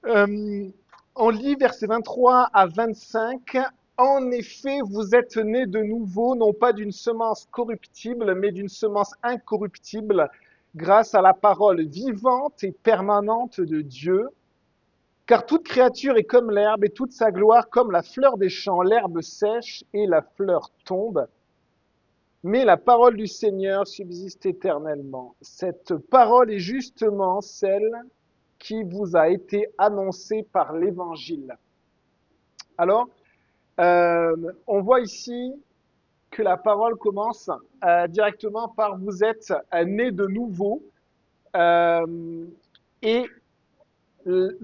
Euh, on lit versets 23 à 25. En effet, vous êtes nés de nouveau, non pas d'une semence corruptible, mais d'une semence incorruptible, grâce à la parole vivante et permanente de Dieu. Car toute créature est comme l'herbe et toute sa gloire comme la fleur des champs. L'herbe sèche et la fleur tombe, mais la parole du Seigneur subsiste éternellement. Cette parole est justement celle qui vous a été annoncée par l'Évangile. Alors, on voit ici que la parole commence directement par vous êtes nés de nouveau. Euh, et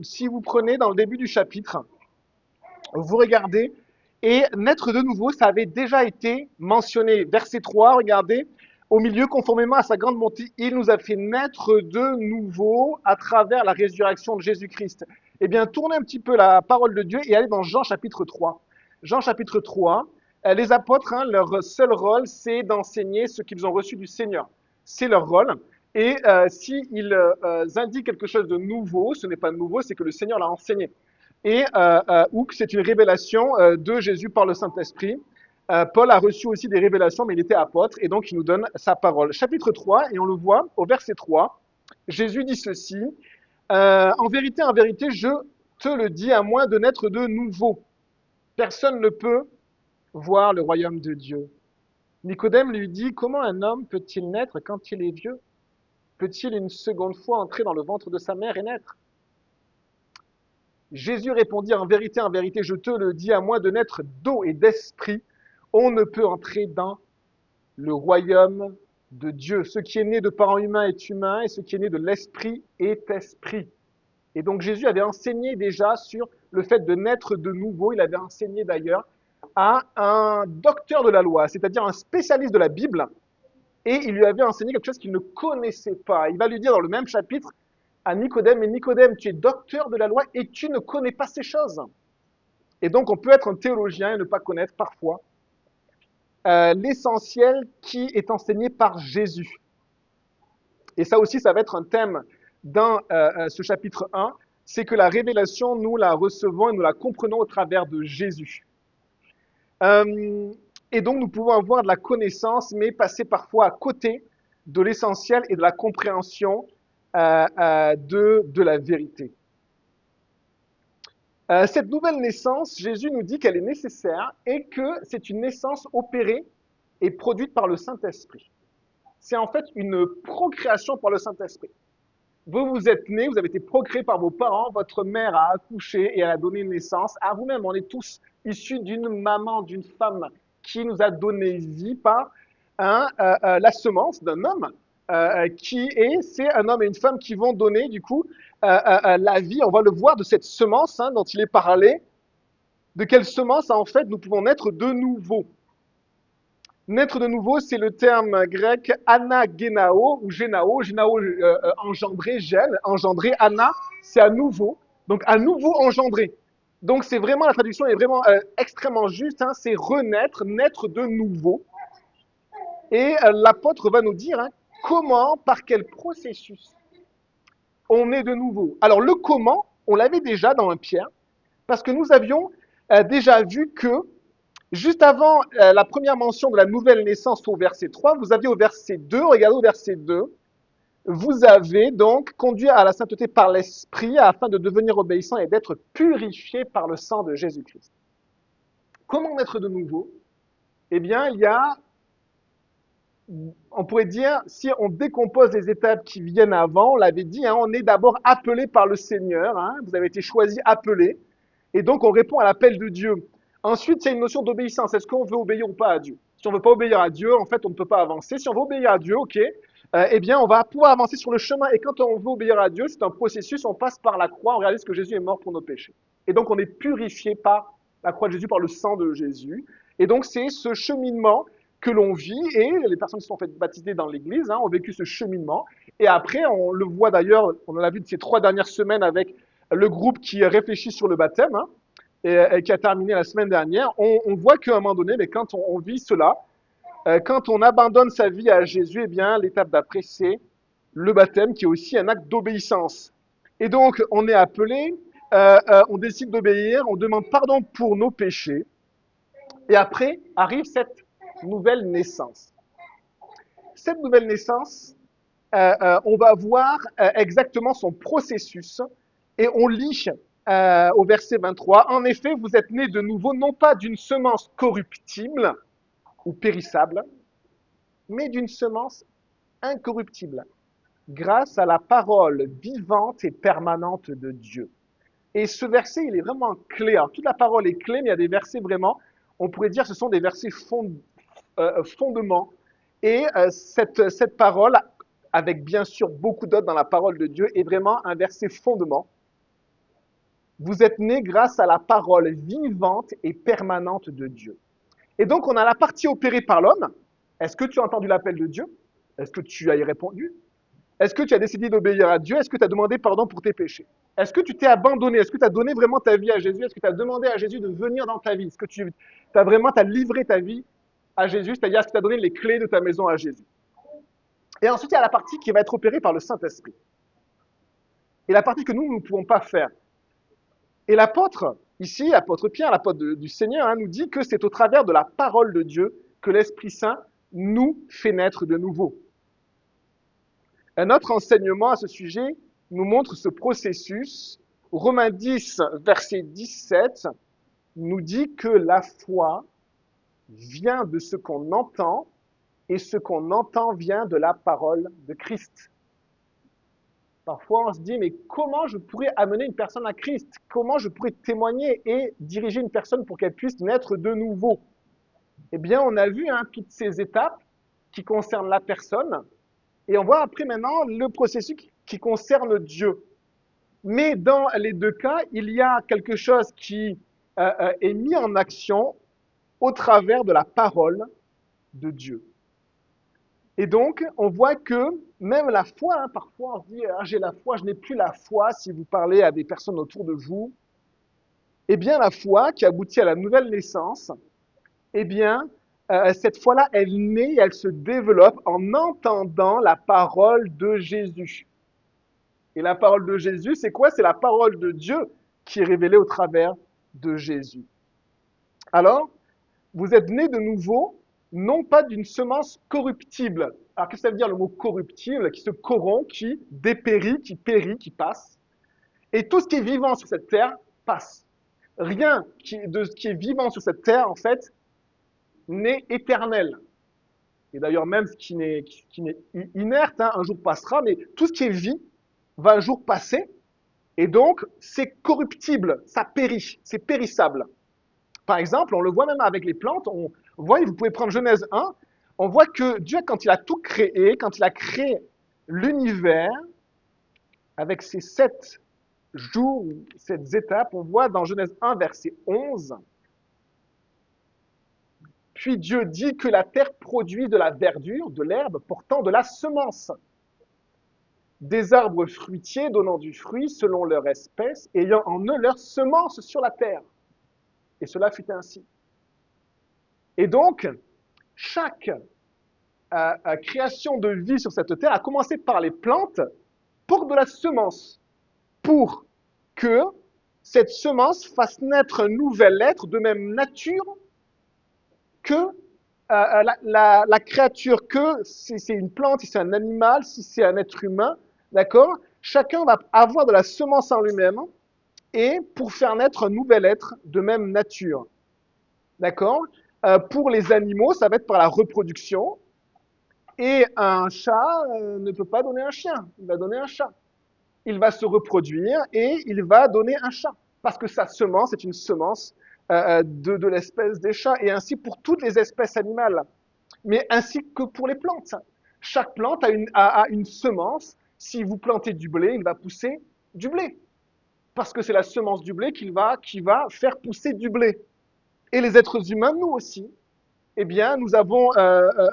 si vous prenez dans le début du chapitre, vous regardez, et naître de nouveau, ça avait déjà été mentionné. Verset 3, regardez, au milieu, conformément à sa grande bonté, il nous a fait naître de nouveau à travers la résurrection de Jésus-Christ. Eh bien, tournez un petit peu la parole de Dieu et allez dans Jean chapitre 3. Jean chapitre 3, les apôtres, hein, leur seul rôle, c'est d'enseigner ce qu'ils ont reçu du Seigneur. C'est leur rôle. Et s'ils indiquent quelque chose de nouveau, ce n'est pas nouveau, c'est que le Seigneur l'a enseigné et ou que c'est une révélation de Jésus par le Saint-Esprit. Paul a reçu aussi des révélations, mais il était apôtre, et donc il nous donne sa parole. Chapitre 3, et on le voit au verset 3, Jésus dit ceci, en vérité, je te le dis, à moins de naître de nouveau, personne ne peut voir le royaume de Dieu. Nicodème lui dit, comment un homme peut-il naître quand il est vieux? Peut-il une seconde fois entrer dans le ventre de sa mère et naître? Jésus répondit, en vérité, je te le dis, à moins de naître d'eau et d'esprit, on ne peut entrer dans le royaume de Dieu. Ce qui est né de parents humains est humain, et ce qui est né de l'esprit est esprit. Et donc Jésus avait enseigné déjà sur le fait de naître de nouveau. Il avait enseigné d'ailleurs à un docteur de la loi, c'est-à-dire un spécialiste de la Bible, et il lui avait enseigné quelque chose qu'il ne connaissait pas. Il va lui dire dans le même chapitre à Nicodème, mais Nicodème, tu es docteur de la loi et tu ne connais pas ces choses. Et donc, on peut être un théologien et ne pas connaître parfois l'essentiel qui est enseigné par Jésus. Et ça aussi, ça va être un thème dans ce chapitre 1, c'est que la révélation, nous la recevons et nous la comprenons au travers de Jésus. Euh, et donc, nous pouvons avoir de la connaissance, mais passer parfois à côté de l'essentiel et de la compréhension de la vérité. Cette nouvelle naissance, Jésus nous dit qu'elle est nécessaire et que c'est une naissance opérée et produite par le Saint-Esprit. C'est en fait une procréation par le Saint-Esprit. Vous êtes né, vous avez été procréé par vos parents, votre mère a accouché et elle a donné naissance à vous-même. On est tous issus d'une maman, d'une femme qui nous a donné vie par la semence d'un homme c'est un homme et une femme qui vont donner du coup la vie. On va le voir de cette semence dont il est parlé. De quelle semence en fait nous pouvons naître de nouveau. Naître de nouveau, c'est le terme grec anagenao ou genao. Genao, engendré, gène, engendré. Ana, c'est à nouveau. Donc, à nouveau engendré. Donc, c'est vraiment, la traduction est vraiment extrêmement juste. C'est renaître, naître de nouveau. Et l'apôtre va nous dire comment, par quel processus on est de nouveau. Alors, le comment, on l'avait déjà dans un Pierre, parce que nous avions déjà vu que juste avant la première mention de la nouvelle naissance au verset 3, vous aviez au verset 2, regardez au verset 2, vous avez donc conduit à la sainteté par l'Esprit afin de devenir obéissant et d'être purifié par le sang de Jésus-Christ. Comment naître de nouveau? Eh bien, il y a, on pourrait dire, si on décompose les étapes qui viennent avant, on l'avait dit, on est d'abord appelé par le Seigneur, vous avez été choisi, appelé, et donc on répond à l'appel de Dieu. Ensuite, il y a une notion d'obéissance. Est-ce qu'on veut obéir ou pas à Dieu? Si on ne veut pas obéir à Dieu, en fait, on ne peut pas avancer. Si on veut obéir à Dieu, ok, eh bien, on va pouvoir avancer sur le chemin. Et quand on veut obéir à Dieu, c'est un processus, on passe par la croix, on réalise que Jésus est mort pour nos péchés. Et donc, on est purifié par la croix de Jésus, par le sang de Jésus. Et donc, c'est ce cheminement que l'on vit, et les personnes qui sont faites baptiser dans l'Église ont vécu ce cheminement. Et après, on le voit d'ailleurs, on l'a vu de ces 3 dernières semaines avec le groupe qui réfléchit sur le baptême, et qui a terminé la semaine dernière, on voit qu'à un moment donné, mais quand on vit cela, quand on abandonne sa vie à Jésus, eh bien, l'étape d'après, c'est le baptême, qui est aussi un acte d'obéissance. Et donc, on est appelé, on décide d'obéir, on demande pardon pour nos péchés, et après arrive cette nouvelle naissance. Cette nouvelle naissance, on va voir exactement son processus, et on lit au verset 23, en effet, vous êtes nés de nouveau, non pas d'une semence corruptible ou périssable, mais d'une semence incorruptible, grâce à la parole vivante et permanente de Dieu. Et ce verset, il est vraiment clé. Alors, toute la parole est clé, mais il y a des versets vraiment, on pourrait dire, ce sont des versets fondements. Et cette parole, avec bien sûr beaucoup d'autres dans la parole de Dieu, est vraiment un verset fondement. Vous êtes nés grâce à la parole vivante et permanente de Dieu. Et donc, on a la partie opérée par l'homme. Est-ce que tu as entendu l'appel de Dieu? Est-ce que tu as y répondu? Est-ce que tu as décidé d'obéir à Dieu? Est-ce que tu as demandé pardon pour tes péchés? Est-ce que tu t'es abandonné? Est-ce que tu as donné vraiment ta vie à Jésus? Est-ce que tu as demandé à Jésus de venir dans ta vie? Est-ce que tu as vraiment livré ta vie à Jésus? C'est-à-dire, est-ce que tu as donné les clés de ta maison à Jésus? Et ensuite, il y a la partie qui va être opérée par le Saint-Esprit. Et la partie que nous ne pouvons pas faire. Et l'apôtre, ici, l'apôtre Pierre, l'apôtre du Seigneur, nous dit que c'est au travers de la parole de Dieu que l'Esprit Saint nous fait naître de nouveau. Un autre enseignement à ce sujet nous montre ce processus. Romains 10, verset 17, nous dit que la foi vient de ce qu'on entend et ce qu'on entend vient de la parole de Christ. Parfois, on se dit, mais comment je pourrais amener une personne à Christ? Comment je pourrais témoigner et diriger une personne pour qu'elle puisse naître de nouveau? Eh bien, on a vu toutes ces étapes qui concernent la personne, et on voit après maintenant le processus qui concerne Dieu. Mais dans les deux cas, il y a quelque chose qui est mis en action au travers de la parole de Dieu. Et donc, on voit que même la foi, parfois on se dit, ah, j'ai la foi, je n'ai plus la foi, si vous parlez à des personnes autour de vous. Eh bien, la foi qui aboutit à la nouvelle naissance, eh bien, cette foi-là, elle naît, elle se développe en entendant la parole de Jésus. Et la parole de Jésus, c'est quoi? C'est la parole de Dieu qui est révélée au travers de Jésus. Alors, vous êtes nés de nouveau, non pas d'une semence corruptible. Alors, qu'est-ce que ça veut dire le mot corruptible? Qui se corrompt, qui dépérit, qui périt, qui passe. Et tout ce qui est vivant sur cette terre passe. Rien de ce qui est vivant sur cette terre, en fait, n'est éternel. Et d'ailleurs, même ce qui n'est inerte, un jour passera, mais tout ce qui est vie va un jour passer. Et donc, c'est corruptible, ça périt, c'est périssable. Par exemple, on le voit même avec les plantes, on voit, vous pouvez prendre Genèse 1, on voit que Dieu, quand il a tout créé, quand il a créé l'univers, avec ces 7 jours, 7 étapes, on voit dans Genèse 1, verset 11, puis Dieu dit que la terre produit de la verdure, de l'herbe, portant de la semence, des arbres fruitiers donnant du fruit selon leur espèce, ayant en eux leur semence sur la terre. Et cela fut ainsi. Et donc, chaque création de vie sur cette terre, à commencer par les plantes, porte de la semence pour que cette semence fasse naître un nouvel être de même nature que la créature, que si c'est une plante, si c'est un animal, si c'est un être humain, d'accord? Chacun va avoir de la semence en lui-même et pour faire naître un nouvel être de même nature. D'accord? Pour les animaux, ça va être par la reproduction. Et un chat ne peut pas donner un chien, il va donner un chat. Il va se reproduire et il va donner un chat. Parce que sa semence est une semence de l'espèce des chats. Et ainsi pour toutes les espèces animales. Mais ainsi que pour les plantes. Chaque plante a une semence. Si vous plantez du blé, il va pousser du blé. Parce que c'est la semence du blé qui va faire pousser du blé. Et les êtres humains, nous aussi, eh bien, nous avons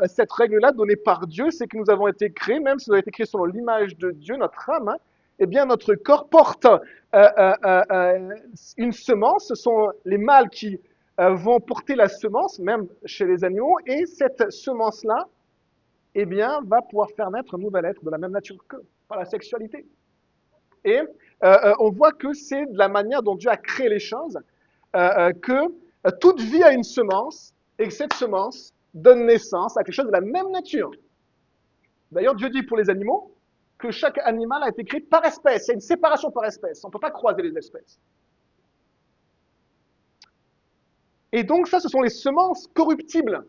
cette règle-là donnée par Dieu, c'est que nous avons été créés, même si nous avons été créés selon l'image de Dieu, notre âme, eh bien, notre corps porte une semence. Ce sont les mâles qui vont porter la semence, même chez les animaux, et cette semence-là, eh bien, va pouvoir faire naître un nouvel être de la même nature qu'eux, par la sexualité. Et On voit que c'est de la manière dont Dieu a créé les choses, que toute vie a une semence, et que cette semence donne naissance à quelque chose de la même nature. D'ailleurs, Dieu dit pour les animaux que chaque animal a été créé par espèce. Il y a une séparation par espèce. On ne peut pas croiser les espèces. Et donc ça, ce sont les semences corruptibles.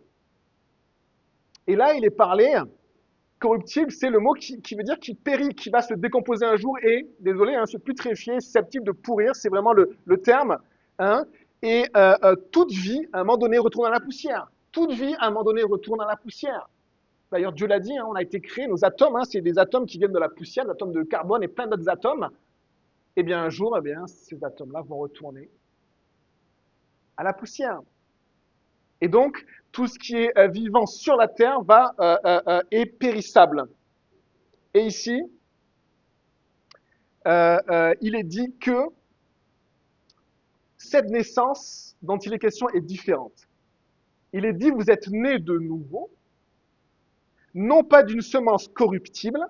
Et là, il est parlé, corruptible, c'est le mot qui veut dire qui périt, qui va se décomposer un jour et, désolé, hein, se putréfier, susceptible de pourrir, c'est vraiment le terme. Hein. Et toute vie, à un moment donné, retourne à la poussière. Toute vie, à un moment donné, retourne à la poussière. D'ailleurs, Dieu l'a dit, hein, on a été créé, nos atomes, hein, c'est des atomes qui viennent de la poussière, des atomes de carbone et plein d'autres atomes. Eh bien, un jour, eh bien, ces atomes-là vont retourner à la poussière. Et donc, tout ce qui est vivant sur la terre est périssable. Et ici, il est dit que cette naissance dont il est question est différente. Il est dit, vous êtes nés de nouveau, non pas d'une semence corruptible,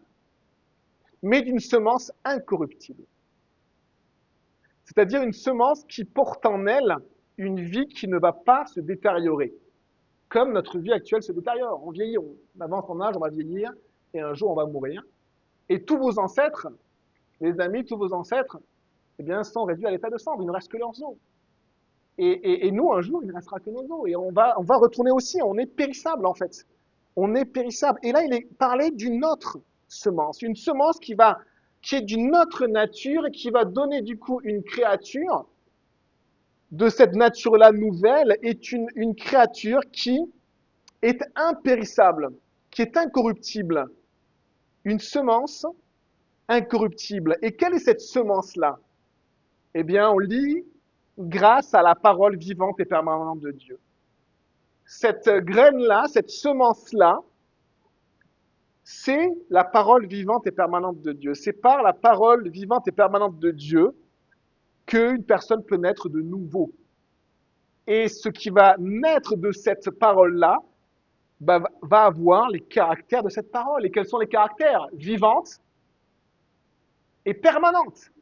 mais d'une semence incorruptible. C'est-à-dire une semence qui porte en elle une vie qui ne va pas se détériorer, comme notre vie actuelle se détériore. On vieillit, on avance en âge, on va vieillir, et un jour on va mourir. Et tous vos ancêtres, les amis, tous vos ancêtres, eh bien, sont réduits à l'état de cendre, il ne reste que leurs os. Et nous, un jour, il ne restera que nos os. Et on va retourner aussi, on est périssable en fait. On est périssable. Et là, il est parlé d'une autre semence, une semence qui est d'une autre nature et qui va donner du coup une créature de cette nature-là nouvelle, est une créature qui est impérissable, qui est incorruptible. Une semence incorruptible. Et quelle est cette semence-là? Eh bien, on lit grâce à la parole vivante et permanente de Dieu. Cette graine-là, cette semence-là, c'est la parole vivante et permanente de Dieu. C'est par la parole vivante et permanente de Dieu qu'une personne peut naître de nouveau. Et ce qui va naître de cette parole-là va avoir les caractères de cette parole. Et quels sont les caractères? Vivante et permanente.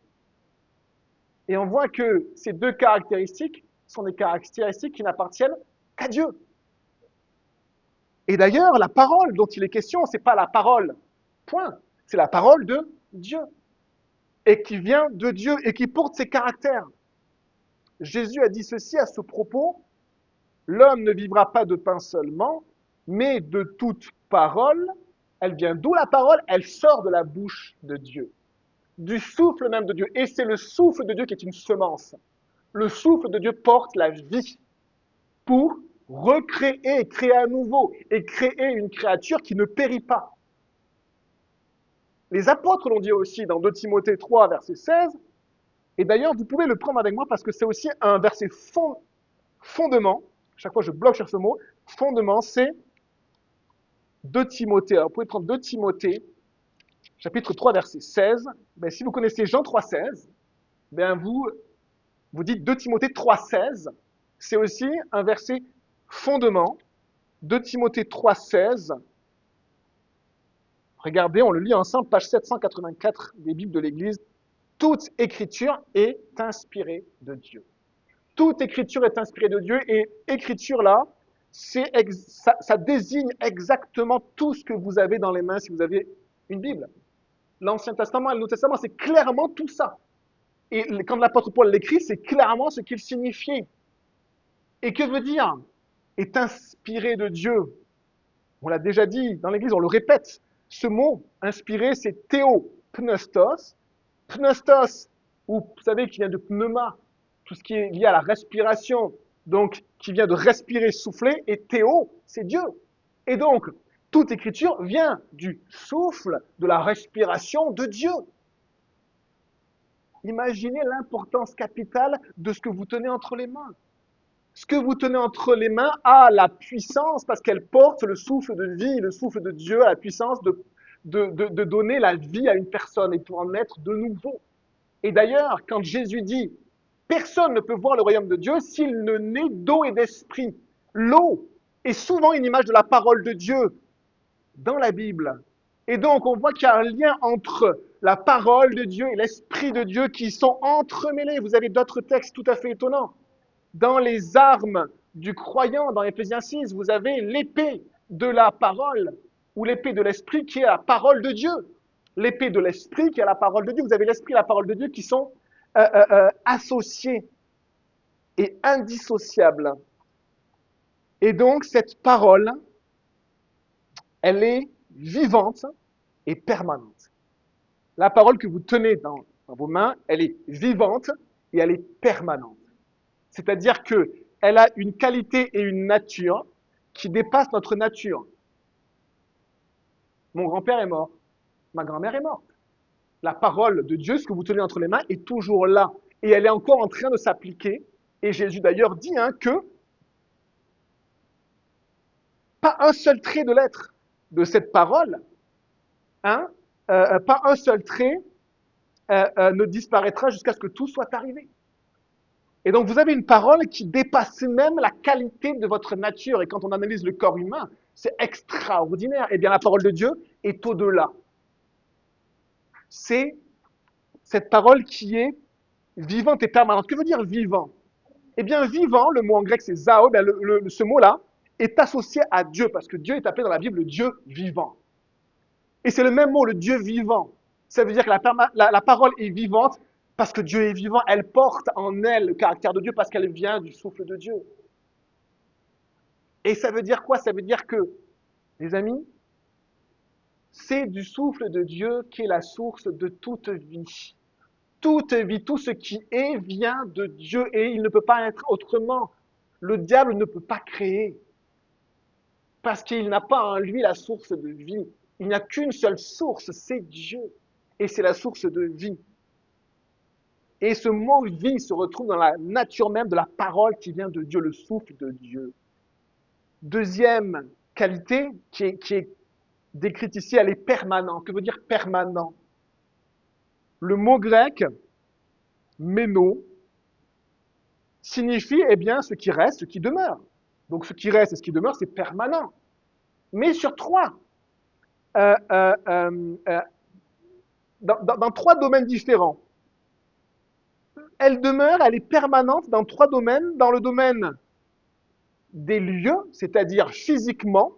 Et on voit que ces deux caractéristiques sont des caractéristiques qui n'appartiennent qu'à Dieu. Et d'ailleurs, la parole dont il est question, c'est pas la parole, point. C'est la parole de Dieu. Et qui vient de Dieu et qui porte ses caractères. Jésus a dit ceci à ce propos, l'homme ne vivra pas de pain seulement, mais de toute parole. Elle vient d'où la parole? Elle sort de la bouche de Dieu. Du souffle même de Dieu. Et c'est le souffle de Dieu qui est une semence. Le souffle de Dieu porte la vie pour recréer, créer à nouveau et créer une créature qui ne périt pas. Les apôtres l'ont dit aussi dans 2 Timothée 3, verset 16. Et d'ailleurs, vous pouvez le prendre avec moi parce que c'est aussi un verset fondement. Chaque fois, je bloque sur ce mot. Fondement, c'est 2 Timothée. Alors, vous pouvez prendre 2 Timothée, chapitre 3, verset 16. Ben, si vous connaissez Jean 3, 16, ben vous dites 2 Timothée 3, 16. C'est aussi un verset fondement. 2 Timothée 3, 16. Regardez, on le lit ensemble, page 784 des Bibles de l'Église. Toute écriture est inspirée de Dieu. Toute écriture est inspirée de Dieu et écriture là, ça désigne exactement tout ce que vous avez dans les mains si vous avez une Bible. L'Ancien Testament et le Nouveau Testament, c'est clairement tout ça. Et quand l'apôtre Paul l'écrit, c'est clairement ce qu'il signifiait. Et que veut dire est inspiré de Dieu? On l'a déjà dit dans l'Église, on le répète. Ce mot inspiré, c'est théopneustos. Pneustos, ou vous savez, qui vient de pneuma, tout ce qui est lié à la respiration, donc qui vient de respirer, souffler, et théo, c'est Dieu. Et donc, toute écriture vient du souffle, de la respiration de Dieu. Imaginez l'importance capitale de ce que vous tenez entre les mains. Ce que vous tenez entre les mains a la puissance, parce qu'elle porte le souffle de vie, le souffle de Dieu, a la puissance de donner la vie à une personne et pour en naître de nouveau. Et d'ailleurs, quand Jésus dit « Personne ne peut voir le royaume de Dieu s'il ne naît d'eau et d'esprit », l'eau est souvent une image de la parole de Dieu dans la Bible. Et donc, on voit qu'il y a un lien entre la parole de Dieu et l'Esprit de Dieu qui sont entremêlés. Vous avez d'autres textes tout à fait étonnants. Dans les armes du croyant, dans Éphésiens 6, vous avez l'épée de la parole ou l'épée de l'Esprit qui est la parole de Dieu. L'épée de l'Esprit qui est la parole de Dieu. Vous avez l'Esprit et la parole de Dieu qui sont associés et indissociables. Et donc, cette parole, elle est vivante et permanente. La parole que vous tenez dans vos mains, elle est vivante et elle est permanente. C'est-à-dire qu'elle a une qualité et une nature qui dépassent notre nature. Mon grand-père est mort, ma grand-mère est morte. La parole de Dieu, ce que vous tenez entre les mains, est toujours là. Et elle est encore en train de s'appliquer. Et Jésus d'ailleurs dit que pas un seul trait de l'être de cette parole, hein, pas un seul trait ne disparaîtra jusqu'à ce que tout soit arrivé. Et donc vous avez une parole qui dépasse même la qualité de votre nature. Et quand on analyse le corps humain, c'est extraordinaire. Eh bien la parole de Dieu est au-delà. C'est cette parole qui est vivante et permanente. Que veut dire vivant? Eh bien vivant, le mot en grec c'est zao, bien, ce mot-là est associé à Dieu, parce que Dieu est appelé dans la Bible le Dieu vivant. Et c'est le même mot, le Dieu vivant. Ça veut dire que la parole est vivante parce que Dieu est vivant. Elle porte en elle le caractère de Dieu parce qu'elle vient du souffle de Dieu. Et ça veut dire quoi? Ça veut dire que, les amis, c'est du souffle de Dieu qui est la source de toute vie. Toute vie, tout ce qui est vient de Dieu et il ne peut pas être autrement. Le diable ne peut pas créer parce qu'il n'a pas en lui la source de vie. Il n'y a qu'une seule source, c'est Dieu. Et c'est la source de vie. Et ce mot vie se retrouve dans la nature même de la parole qui vient de Dieu, le souffle de Dieu. Deuxième qualité qui est décrite ici, elle est permanente. Que veut dire permanent? Le mot grec, méno, signifie eh bien ce qui reste, ce qui demeure. Donc ce qui reste et ce qui demeure, c'est permanent. Mais sur trois, euh, euh, euh, euh, dans trois domaines différents. Elle demeure, elle est permanente dans trois domaines. Dans le domaine des lieux, c'est-à-dire physiquement,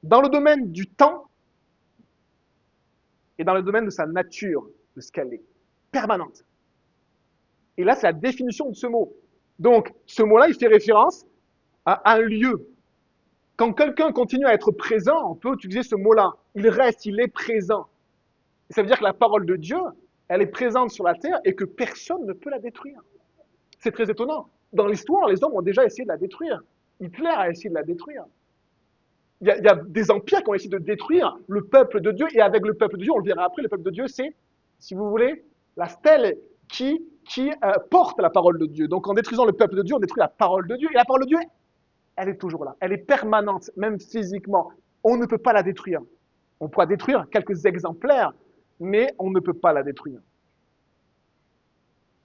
dans le domaine du temps et dans le domaine de sa nature, de ce qu'elle est, permanente. Et là, c'est la définition de ce mot. Donc, ce mot-là, il fait référence à un lieu. Quand quelqu'un continue à être présent, on peut utiliser ce mot-là. Il reste, il est présent. Et ça veut dire que la parole de Dieu, elle est présente sur la terre et que personne ne peut la détruire. C'est très étonnant. Dans l'histoire, les hommes ont déjà essayé de la détruire. Hitler a essayé de la détruire. Il y a des empires qui ont essayé de détruire le peuple de Dieu, et avec le peuple de Dieu, on le verra après, le peuple de Dieu, c'est, si vous voulez, la stèle qui porte la parole de Dieu. Donc en détruisant le peuple de Dieu, on détruit la parole de Dieu, et la parole de Dieu, elle est toujours là, elle est permanente, même physiquement. On ne peut pas la détruire. On pourra détruire quelques exemplaires, mais on ne peut pas la détruire.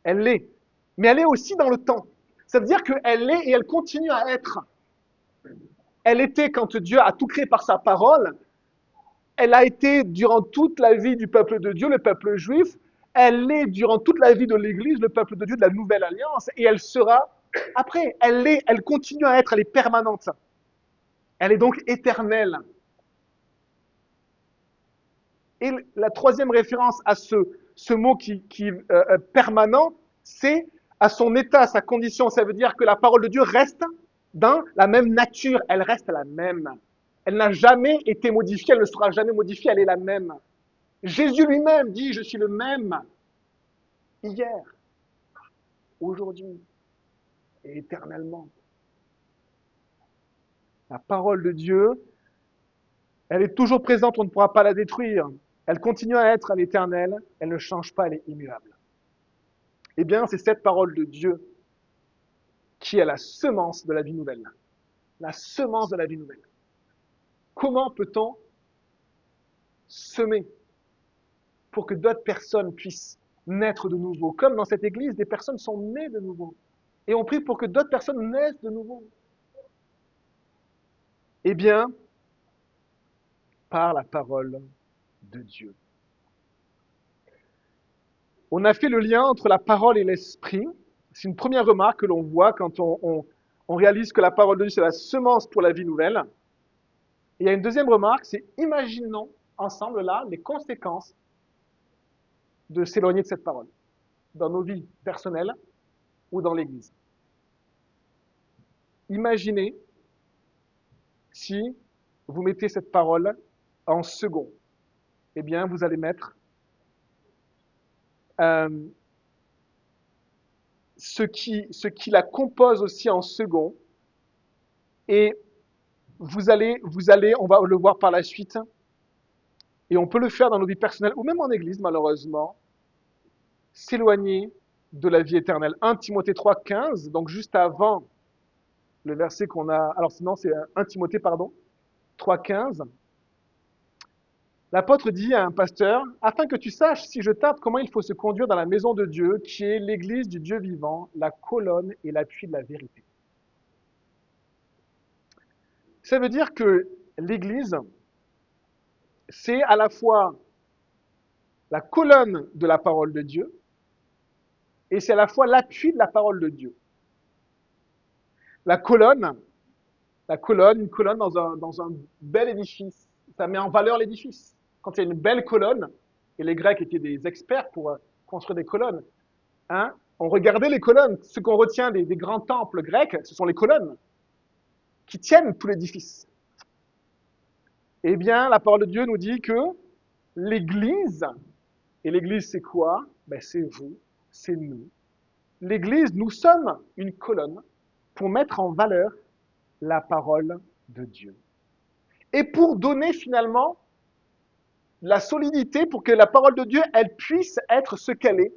Elle l'est. Mais elle est aussi dans le temps. Ça veut dire qu'elle est et elle continue à être. Elle était quand Dieu a tout créé par sa parole. Elle a été durant toute la vie du peuple de Dieu, le peuple juif. Elle est durant toute la vie de l'Église, le peuple de Dieu, de la nouvelle alliance. Et elle sera après. Elle continue à être, elle est permanente. Elle est donc éternelle. Et la troisième référence à ce mot qui permanent, c'est à son état, à sa condition. Ça veut dire que la parole de Dieu reste dans la même nature. Elle reste la même. Elle n'a jamais été modifiée, elle ne sera jamais modifiée, elle est la même. Jésus lui-même dit, je suis le même hier, aujourd'hui et éternellement. La parole de Dieu, elle est toujours présente, on ne pourra pas la détruire. Elle continue à être à l'éternel, elle ne change pas, elle est immuable. Eh bien, c'est cette parole de Dieu qui est la semence de la vie nouvelle. La semence de la vie nouvelle. Comment peut-on semer pour que d'autres personnes puissent naître de nouveau? Comme dans cette église, des personnes sont nées de nouveau. Et on prie pour que d'autres personnes naissent de nouveau. Eh bien, par la parole de Dieu. On a fait le lien entre la parole et l'esprit. C'est une première remarque que l'on voit quand on réalise que la parole de Dieu, c'est la semence pour la vie nouvelle. Et il y a une deuxième remarque, c'est imaginons ensemble là les conséquences de s'éloigner de cette parole dans nos vies personnelles ou dans l'Église. Imaginez si vous mettez cette parole en second. Eh bien, vous allez mettre euh, ce qui la compose aussi en second. Et on va le voir par la suite, et on peut le faire dans nos vies personnelles ou même en Église, malheureusement, s'éloigner de la vie éternelle. 1 Timothée 3,15, donc juste avant le verset qu'on a. Alors sinon, c'est 1 Timothée, pardon, 3,15. L'apôtre dit à un pasteur, afin que tu saches, si je tarde, comment il faut se conduire dans la maison de Dieu, qui est l'église du Dieu vivant, la colonne et l'appui de la vérité. Ça veut dire que l'église, c'est à la fois la colonne de la parole de Dieu et c'est à la fois l'appui de la parole de Dieu. La colonne, une colonne dans un bel édifice, ça met en valeur l'édifice. Quand il y a une belle colonne, et les Grecs étaient des experts pour construire des colonnes, hein, on regardait les colonnes. Ce qu'on retient des grands temples grecs, ce sont les colonnes qui tiennent tout l'édifice. Eh bien, la parole de Dieu nous dit que l'Église, et l'Église c'est quoi? Ben, c'est vous, c'est nous. L'Église, nous sommes une colonne pour mettre en valeur la parole de Dieu. Et pour donner finalement la solidité pour que la parole de Dieu, elle puisse être ce qu'elle est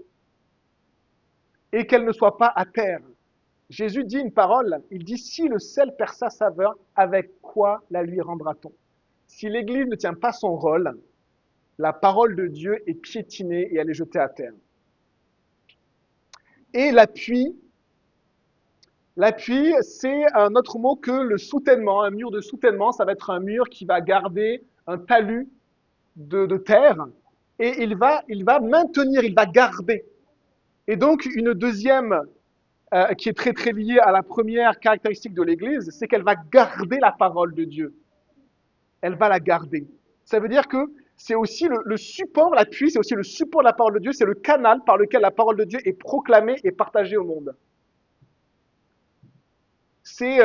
et qu'elle ne soit pas à terre. Jésus dit une parole, il dit, si le sel perd sa saveur, avec quoi la lui rendra-t-on? Si l'Église ne tient pas son rôle, la parole de Dieu est piétinée et elle est jetée à terre. Et l'appui, c'est un autre mot que le soutènement. Un mur de soutènement, ça va être un mur qui va garder un talus de terre et il va maintenir, il va garder. Et donc, une deuxième qui est très très liée à la première caractéristique de l'Église, c'est qu'elle va garder la parole de Dieu. Elle va la garder. Ça veut dire que c'est aussi le support, l'appui, c'est aussi le support de la parole de Dieu, c'est le canal par lequel la parole de Dieu est proclamée et partagée au monde. C'est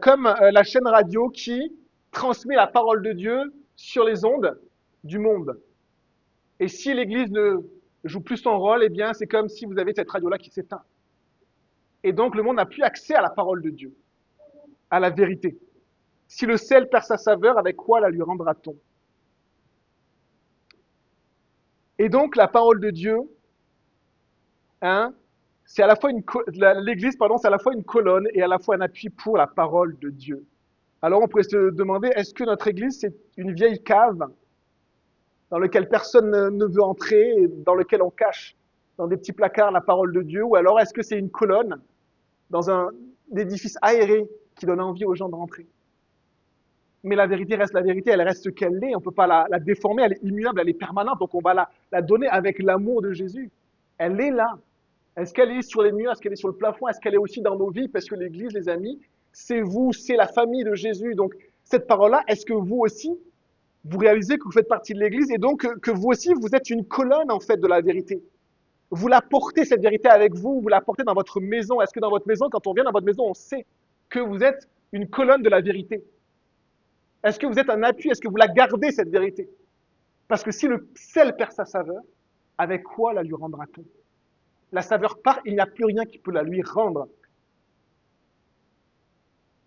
comme la chaîne radio qui transmet la parole de Dieu sur les ondes du monde. Et si l'Église ne joue plus son rôle, eh bien, c'est comme si vous avez cette radio-là qui s'éteint. Et donc, le monde n'a plus accès à la parole de Dieu, à la vérité. Si le sel perd sa saveur, avec quoi la lui rendra-t-on? Et donc, la parole de Dieu, hein, c'est à la fois l'Église, pardon, c'est à la fois une colonne et à la fois un appui pour la parole de Dieu. Alors, on pourrait se demander, est-ce que notre Église, c'est une vieille cave dans laquelle personne ne veut entrer et dans laquelle on cache dans des petits placards la parole de Dieu, ou alors est-ce que c'est une colonne dans un édifice aéré qui donne envie aux gens de rentrer? Mais la vérité reste la vérité, elle reste ce qu'elle est, on ne peut pas la déformer, elle est immuable, elle est permanente, donc on va la donner avec l'amour de Jésus. Elle est là. Est-ce qu'elle est sur les murs, est-ce qu'elle est sur le plafond, est-ce qu'elle est aussi dans nos vies? Parce que l'Église, les amis, c'est vous, c'est la famille de Jésus. Donc cette parole-là, est-ce que vous aussi, vous réalisez que vous faites partie de l'Église et donc que vous aussi, vous êtes une colonne en fait de la vérité? Vous la portez, cette vérité, avec vous, vous la portez dans votre maison. Est-ce que dans votre maison, quand on vient dans votre maison, on sait que vous êtes une colonne de la vérité? Est-ce que vous êtes un appui? Est-ce que vous la gardez, cette vérité? Parce que si le sel perd sa saveur, avec quoi la lui rendra-t-on? La saveur part, il n'y a plus rien qui peut la lui rendre.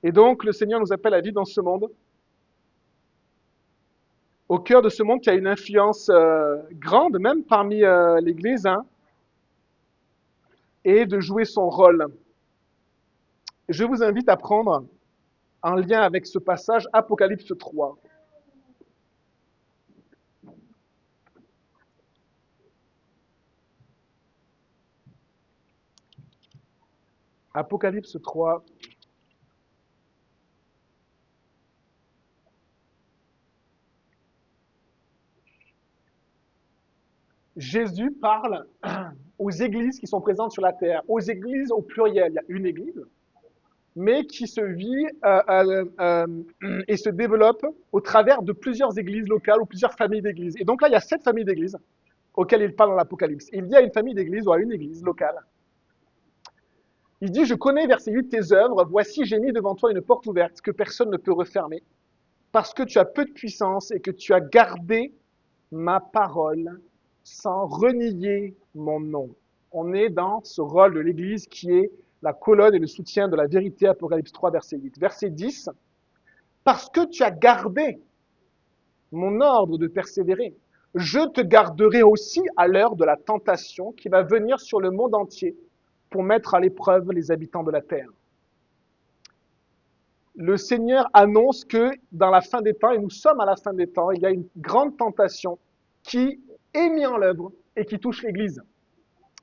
Et donc, le Seigneur nous appelle à vivre dans ce monde, au cœur de ce monde qui a une influence grande, même parmi l'Église, hein, et de jouer son rôle. Je vous invite à prendre, en lien avec ce passage, Apocalypse 3. Apocalypse 3. Jésus parle aux églises qui sont présentes sur la terre, aux églises au pluriel. Il y a une église, mais qui se vit et se développe au travers de plusieurs églises locales ou plusieurs familles d'églises. Et donc là, il y a 7 familles d'églises auxquelles il parle dans l'Apocalypse. Il dit à une famille d'église ou à une église locale, il dit, je connais, verset 8, tes œuvres, voici, j'ai mis devant toi une porte ouverte que personne ne peut refermer, parce que tu as peu de puissance et que tu as gardé ma parole sans renier mon nom. On est dans ce rôle de l'Église qui est la colonne et le soutien de la vérité, Apocalypse 3, verset 8. Verset 10, parce que tu as gardé mon ordre de persévérer, je te garderai aussi à l'heure de la tentation qui va venir sur le monde entier pour mettre à l'épreuve les habitants de la terre. Le Seigneur annonce que dans la fin des temps, et nous sommes à la fin des temps, il y a une grande tentation qui est mise en œuvre et qui touche l'Église.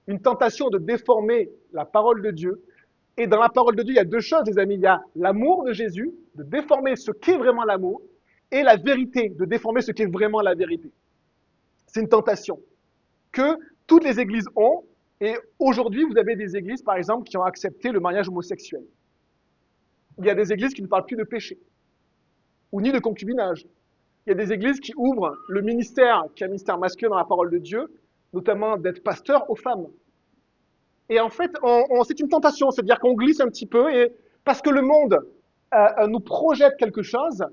Une tentation de déformer la parole de Dieu. Et dans la parole de Dieu, il y a deux choses, les amis. Il y a l'amour de Jésus, de déformer ce qu'est vraiment l'amour, et la vérité, de déformer ce qu'est vraiment la vérité. C'est une tentation que toutes les églises ont. Et aujourd'hui, vous avez des églises, par exemple, qui ont accepté le mariage homosexuel. Il y a des églises qui ne parlent plus de péché, ou ni de concubinage. Il y a des églises qui ouvrent le ministère, qui est un ministère masculin dans la parole de Dieu, notamment d'être pasteur aux femmes. Et en fait, c'est une tentation, c'est-à-dire qu'on glisse un petit peu, et parce que le monde nous projette quelque chose,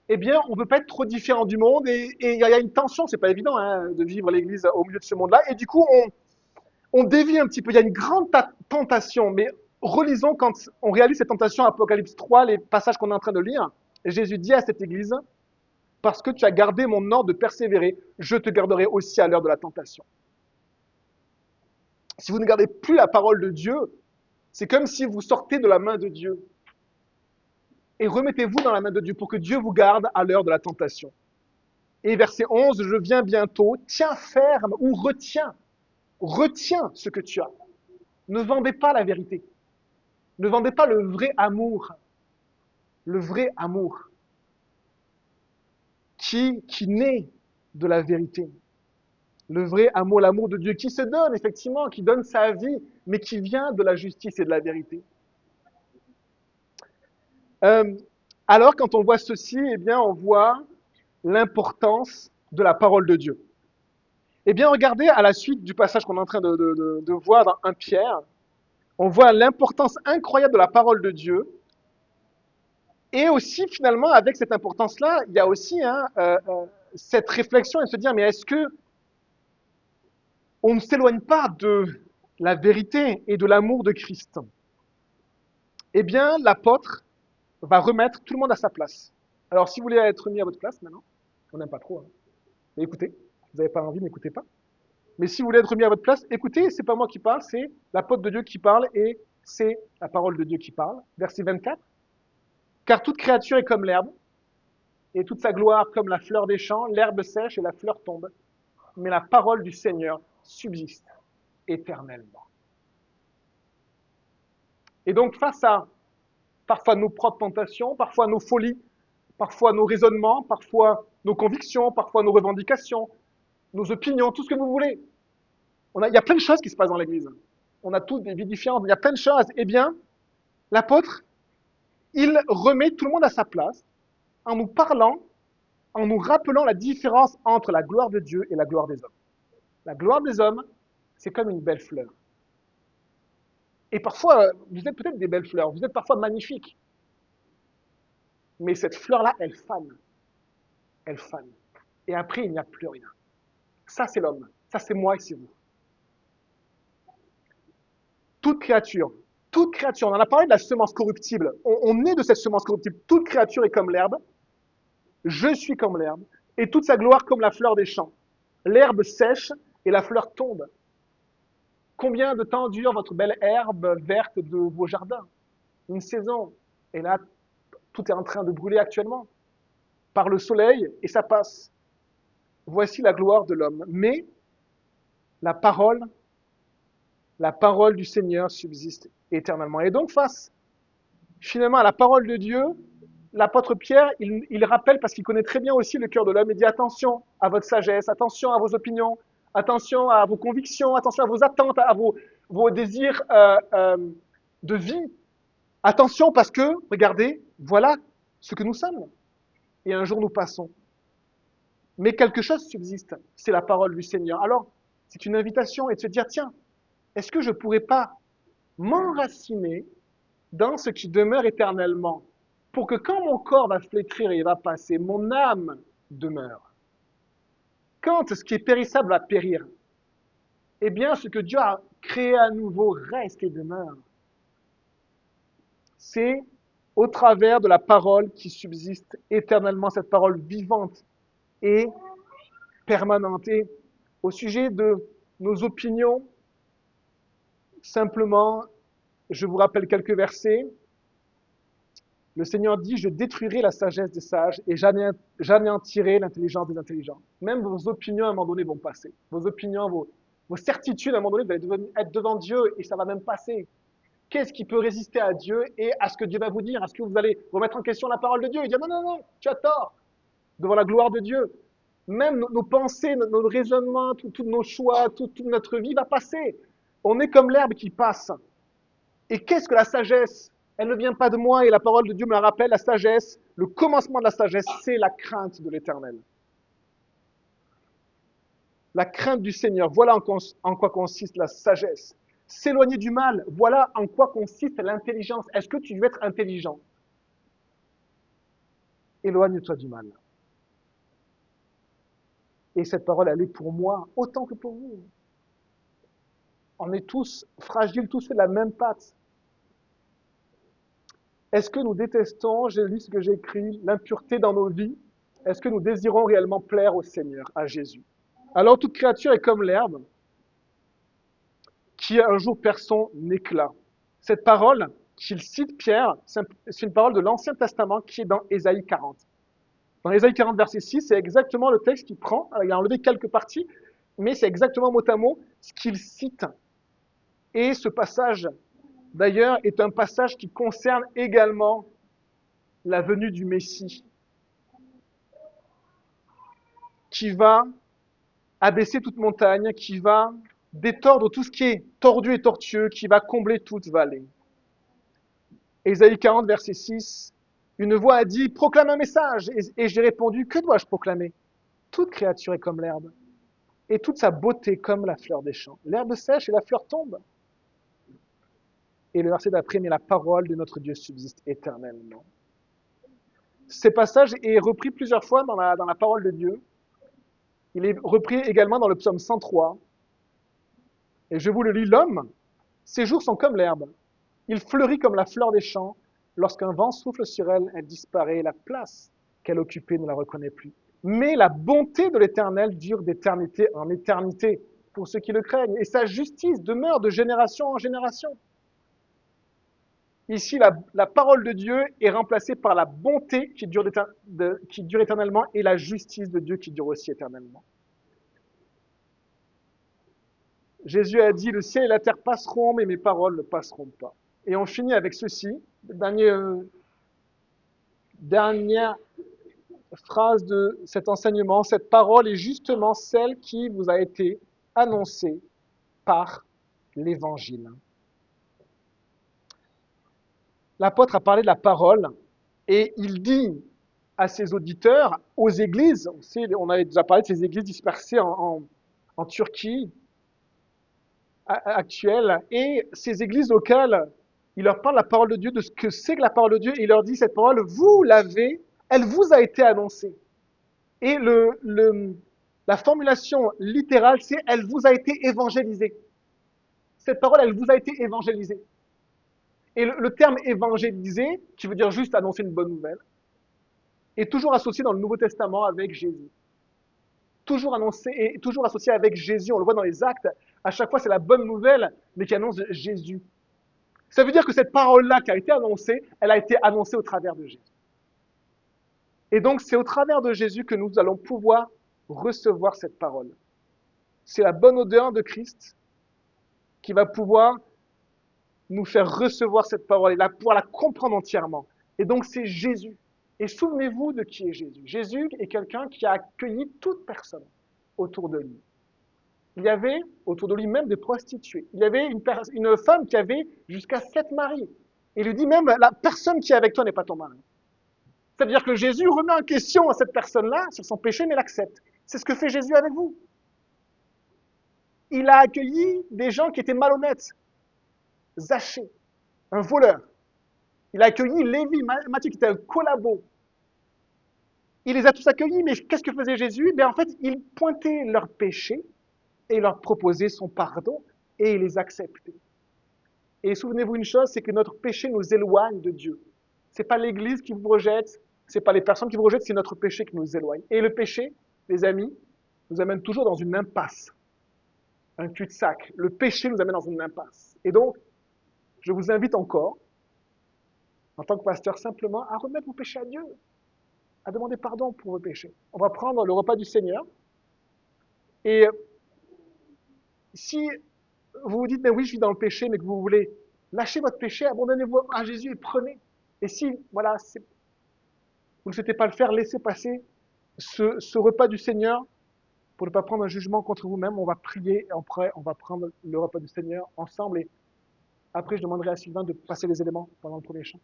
eh bien, on ne veut pas être trop différent du monde, et il y a une tension, c'est pas évident hein, de vivre l'Église au milieu de ce monde-là, et du coup, on dévie un petit peu. Il y a une grande tentation, mais relisons quand on réalise cette tentation, Apocalypse 3, les passages qu'on est en train de lire. Jésus dit à cette Église, parce que tu as gardé mon ordre de persévérer, je te garderai aussi à l'heure de la tentation. Si vous ne gardez plus la parole de Dieu, c'est comme si vous sortez de la main de Dieu. Et remettez-vous dans la main de Dieu pour que Dieu vous garde à l'heure de la tentation. Et verset 11, je viens bientôt, tiens ferme ou retiens ce que tu as. Ne vendez pas la vérité. Ne vendez pas le vrai amour. Le vrai amour qui naît de la vérité. Le vrai amour, l'amour de Dieu qui se donne, effectivement, qui donne sa vie, mais qui vient de la justice et de la vérité. Euh, alors, quand on voit ceci, eh bien, on voit l'importance de la parole de Dieu. Eh bien, regardez à la suite du passage qu'on est en train de voir dans 1 Pierre, on voit l'importance incroyable de la parole de Dieu. Et aussi, finalement, avec cette importance-là, il y a aussi cette réflexion et se dire, mais est-ce que on ne s'éloigne pas de la vérité et de l'amour de Christ? Eh bien, l'apôtre va remettre tout le monde à sa place. Alors, si vous voulez être mis à votre place maintenant, on n'aime pas trop, hein. Mais écoutez, vous n'avez pas envie, n'écoutez pas. Mais si vous voulez être mis à votre place, écoutez, c'est pas moi qui parle, c'est l'apôtre de Dieu qui parle et c'est la parole de Dieu qui parle. Verset 24. Car toute créature est comme l'herbe, et toute sa gloire comme la fleur des champs, l'herbe sèche et la fleur tombe. Mais la parole du Seigneur subsiste éternellement. Et donc, face à parfois nos propres tentations, parfois nos folies, parfois nos raisonnements, parfois nos convictions, parfois nos revendications, nos opinions, tout ce que vous voulez. Il y a plein de choses qui se passent dans l'Église. On a tous des vies différentes, il y a plein de choses. Eh bien, l'apôtre, il remet tout le monde à sa place en nous parlant, en nous rappelant la différence entre la gloire de Dieu et la gloire des hommes. La gloire des hommes, c'est comme une belle fleur. Et parfois, vous êtes peut-être des belles fleurs, vous êtes parfois magnifiques. Mais cette fleur-là, elle fane. Elle fane. Et après, il n'y a plus rien. Ça, c'est l'homme. Ça, c'est moi et c'est vous. Toute créature, on en a parlé de la semence corruptible. On est de cette semence corruptible. Toute créature est comme l'herbe. Je suis comme l'herbe. Et toute sa gloire comme la fleur des champs. L'herbe sèche et la fleur tombe. Combien de temps dure votre belle herbe verte de vos jardins? Une saison. Et là, tout est en train de brûler actuellement. Par le soleil, et ça passe. Voici la gloire de l'homme. Mais la parole du Seigneur subsiste éternellement. Et donc, face finalement à la parole de Dieu, l'apôtre Pierre, il rappelle, parce qu'il connaît très bien aussi le cœur de l'homme, il dit attention à votre sagesse, attention à vos opinions, attention à vos convictions, attention à vos attentes, à vos désirs de vie. Attention parce que, regardez, voilà ce que nous sommes. Et un jour nous passons. Mais quelque chose subsiste, c'est la parole du Seigneur. Alors, c'est une invitation et de se dire, tiens, est-ce que je ne pourrais pas m'enraciner dans ce qui demeure éternellement pour que quand mon corps va flétrir et va passer, mon âme demeure. Quand ce qui est périssable va périr, eh bien, ce que Dieu a créé à nouveau reste et demeure. C'est au travers de la parole qui subsiste éternellement, cette parole vivante et permanente. Et au sujet de nos opinions, simplement, je vous rappelle quelques versets. Le Seigneur dit, je détruirai la sagesse des sages et j'anéantirai l'intelligence des intelligents. Même vos opinions, à un moment donné, vont passer. Vos opinions, vos certitudes, à un moment donné, vous allez être devant Dieu et ça va même passer. Qu'est-ce qui peut résister à Dieu et à ce que Dieu va vous dire? Est-ce que vous allez remettre en question la parole de Dieu et dire, non, non, non, tu as tort, devant la gloire de Dieu? Même nos pensées, nos raisonnements, tous nos choix, toute notre vie va passer. On est comme l'herbe qui passe. Et qu'est-ce que la sagesse? Elle ne vient pas de moi et la parole de Dieu me la rappelle, la sagesse, le commencement de la sagesse, c'est la crainte de l'Éternel. La crainte du Seigneur, voilà en quoi consiste la sagesse. S'éloigner du mal, voilà en quoi consiste l'intelligence. Est-ce que tu veux être intelligent? Éloigne-toi du mal. Et cette parole, elle est pour moi autant que pour vous. On est tous fragiles, tous faits de la même pâte. Est-ce que nous détestons, j'ai lu ce que j'ai écrit, l'impureté dans nos vies? Est-ce que nous désirons réellement plaire au Seigneur, à Jésus? Alors toute créature est comme l'herbe qui un jour perd son éclat. Cette parole qu'il cite Pierre, c'est une parole de l'Ancien Testament qui est dans Ésaïe 40. Dans Ésaïe 40, verset 6, c'est exactement le texte qu'il prend. Alors, il a enlevé quelques parties, mais c'est exactement mot à mot ce qu'il cite. Et ce passage, d'ailleurs, est un passage qui concerne également la venue du Messie, qui va abaisser toute montagne, qui va détordre tout ce qui est tordu et tortueux, qui va combler toute vallée. Ésaïe 40, verset 6, une voix a dit, proclame un message. Et j'ai répondu, que dois-je proclamer? Toute créature est comme l'herbe, et toute sa beauté comme la fleur des champs. L'herbe sèche et la fleur tombe. Et le verset d'après, mais la parole de notre Dieu subsiste éternellement. Ce passage est repris plusieurs fois dans la parole de Dieu. Il est repris également dans le psaume 103. Et je vous le lis, l'homme, ses jours sont comme l'herbe. Il fleurit comme la fleur des champs. Lorsqu'un vent souffle sur elle, elle disparaît. La place qu'elle occupait ne la reconnaît plus. Mais la bonté de l'Éternel dure d'éternité en éternité pour ceux qui le craignent. Et sa justice demeure de génération en génération. Ici, la parole de Dieu est remplacée par la bonté qui dure éternellement et la justice de Dieu qui dure aussi éternellement. Jésus a dit, le ciel et la terre passeront, mais mes paroles ne passeront pas. Et on finit avec ceci, dernière phrase de cet enseignement. Cette parole est justement celle qui vous a été annoncée par l'Évangile. L'apôtre a parlé de la parole et il dit à ses auditeurs, aux églises, on avait déjà parlé de ces églises dispersées en Turquie actuelle, et ces églises locales, il leur parle de la parole de Dieu, de ce que c'est que la parole de Dieu, et il leur dit, cette parole, vous l'avez, elle vous a été annoncée. Et la formulation littérale, c'est, elle vous a été évangélisée. Cette parole, elle vous a été évangélisée. Et le terme évangéliser, qui veut dire juste annoncer une bonne nouvelle, est toujours associé dans le Nouveau Testament avec Jésus. Toujours annoncé et toujours associé avec Jésus. On le voit dans les actes. À chaque fois, c'est la bonne nouvelle, mais qui annonce Jésus. Ça veut dire que cette parole-là qui a été annoncée, elle a été annoncée au travers de Jésus. Et donc, c'est au travers de Jésus que nous allons pouvoir recevoir cette parole. C'est la bonne odeur de Christ qui va pouvoir nous faire recevoir cette parole et pouvoir la comprendre entièrement. Et donc, c'est Jésus. Et souvenez-vous de qui est Jésus. Jésus est quelqu'un qui a accueilli toute personne autour de lui. Il y avait autour de lui même des prostituées. Il y avait une femme qui avait jusqu'à 7 maris. Il lui dit même, la personne qui est avec toi n'est pas ton mari. C'est-à-dire que Jésus remet en question à cette personne-là sur son péché, mais l'accepte. C'est ce que fait Jésus avec vous. Il a accueilli des gens qui étaient malhonnêtes, Zachée, un voleur. Il a accueilli Lévi, Matthieu qui était un collabo. Il les a tous accueillis, mais qu'est-ce que faisait Jésus? En fait, il pointait leurs péchés et il leur proposait son pardon et il les acceptait. Et souvenez-vous une chose, c'est que notre péché nous éloigne de Dieu. C'est pas l'Église qui vous rejette, c'est pas les personnes qui vous rejettent, c'est notre péché qui nous éloigne. Et le péché, les amis, nous amène toujours dans une impasse, un cul-de-sac. Le péché nous amène dans une impasse. Et donc, je vous invite encore, en tant que pasteur, simplement à remettre vos péchés à Dieu, à demander pardon pour vos péchés. On va prendre le repas du Seigneur. Et si vous vous dites, mais oui, je suis dans le péché, mais que vous voulez lâcher votre péché, abandonnez-vous à Jésus et prenez. Et si, voilà, vous ne souhaitez pas le faire, laissez passer ce repas du Seigneur pour ne pas prendre un jugement contre vous-même. On va prier et après, on va prendre le repas du Seigneur ensemble. Et après, je demanderai à Sylvain de passer les éléments pendant le premier chant.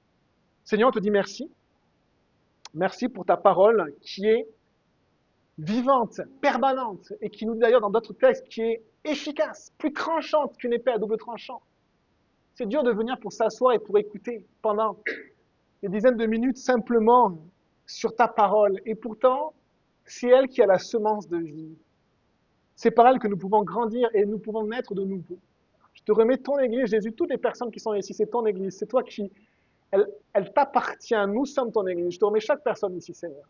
Seigneur, on te dit merci. Merci pour ta parole qui est vivante, permanente, et qui nous dit d'ailleurs dans d'autres textes, qui est efficace, plus tranchante qu'une épée à double tranchant. C'est dur de venir pour s'asseoir et pour écouter pendant des dizaines de minutes simplement sur ta parole. Et pourtant, c'est elle qui a la semence de vie. C'est par elle que nous pouvons grandir et nous pouvons naître de nouveau. Je te remets ton Église, Jésus, toutes les personnes qui sont ici, c'est ton Église, c'est toi qui, elle t'appartient, nous sommes ton Église. Je te remets chaque personne ici, Seigneur.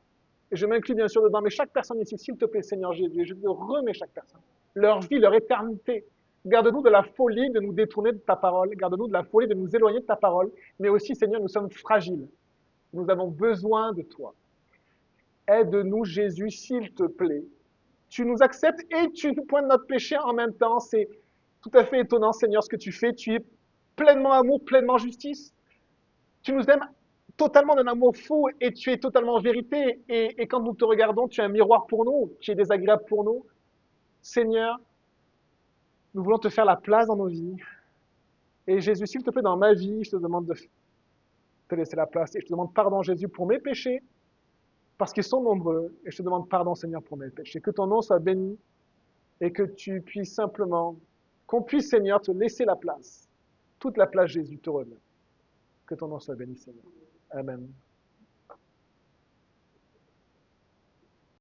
Et je m'inclus bien sûr dedans, mais chaque personne ici, s'il te plaît, Seigneur Jésus, je te remets chaque personne. Leur vie, leur éternité. Garde-nous de la folie de nous détourner de ta parole. Garde-nous de la folie de nous éloigner de ta parole. Mais aussi, Seigneur, nous sommes fragiles. Nous avons besoin de toi. Aide-nous, Jésus, s'il te plaît. Tu nous acceptes et tu nous pointes notre péché en même temps. C'est tout à fait étonnant, Seigneur, ce que tu fais. Tu es pleinement amour, pleinement justice. Tu nous aimes totalement d'un amour fou et tu es totalement vérité. Et quand nous te regardons, tu es un miroir pour nous, qui est désagréable pour nous. Seigneur, nous voulons te faire la place dans nos vies. Et Jésus, s'il te plaît, dans ma vie, je te demande de te laisser la place. Et je te demande pardon, Jésus, pour mes péchés, parce qu'ils sont nombreux. Et je te demande pardon, Seigneur, pour mes péchés. Que ton nom soit béni et que tu puisses simplement, qu'on puisse, Seigneur, te laisser la place. Toute la place, Jésus, te revient. Que ton nom soit béni, Seigneur. Amen.